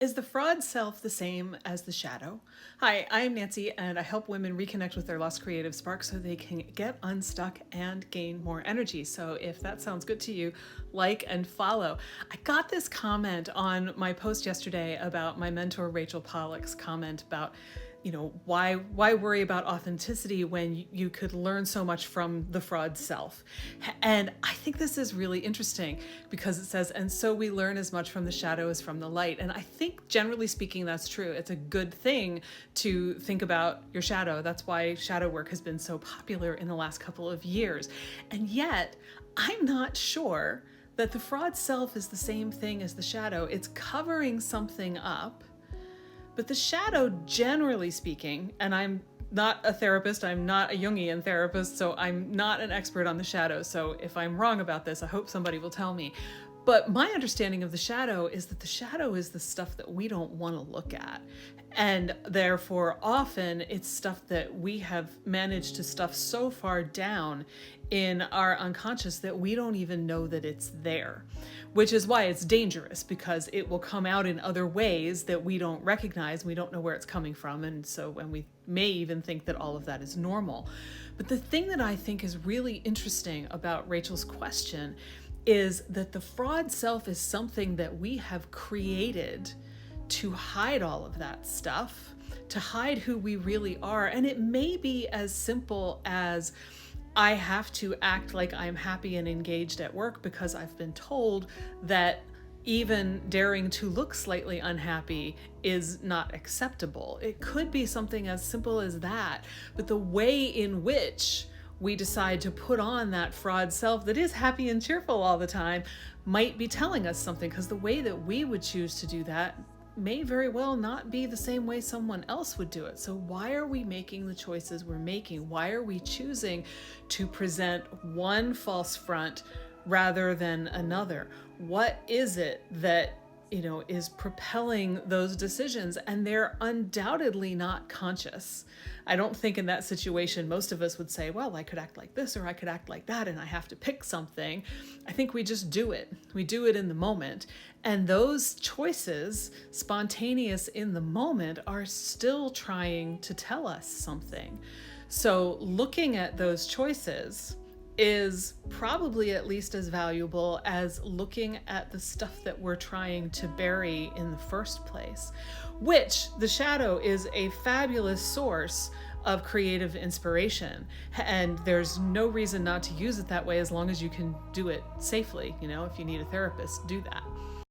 Is the fraud self the same as the shadow? Hi, I'm Nancy, and I help women reconnect with their lost creative spark so they can get unstuck and gain more energy. So if that sounds good to you, like and follow. I got this comment on my post yesterday about my mentor Rachel Pollack's comment about why worry about authenticity when you could learn so much from the fraud self. And I think this is really interesting because it says, and so we learn as much from the shadow as from the light. And I think generally speaking that's true. It's a good thing to think about your shadow. That's why shadow work has been so popular in the last couple of years. And yet I'm not sure that the fraud self is the same thing as the shadow. It's covering something up. But the shadow, generally speaking, and I'm not a therapist, I'm not a Jungian therapist, so I'm not an expert on the shadow. So if I'm wrong about this, I hope somebody will tell me. But my understanding of the shadow is that the shadow is the stuff that we don't want to look at. And therefore, often it's stuff that we have managed to stuff so far down in our unconscious that we don't even know that it's there, which is why it's dangerous, because it will come out in other ways that we don't recognize. We don't know where it's coming from. And so when we may even think that all of that is normal. But the thing that I think is really interesting about Rachel's question is that the fraud self is something that we have created to hide all of that stuff, to hide who we really are. And it may be as simple as I have to act like I'm happy and engaged at work because I've been told that even daring to look slightly unhappy is not acceptable. It could be something as simple as that. But the way in which we decide to put on that fraud self that is happy and cheerful all the time might be telling us something, because the way that we would choose to do that may very well not be the same way someone else would do it. So why are we making the choices we're making? Why are we choosing to present one false front rather than another? What is it that is propelling those decisions? And they're undoubtedly not conscious. I don't think in that situation, most of us would say, well, I could act like this or I could act like that, and I have to pick something. I think we just do it. We do it in the moment. And those choices, spontaneous in the moment, are still trying to tell us something. So looking at those choices is probably at least as valuable as looking at the stuff that we're trying to bury in the first place, which the shadow is a fabulous source of creative inspiration. And there's no reason not to use it that way as long as you can do it safely. If you need a therapist, do that.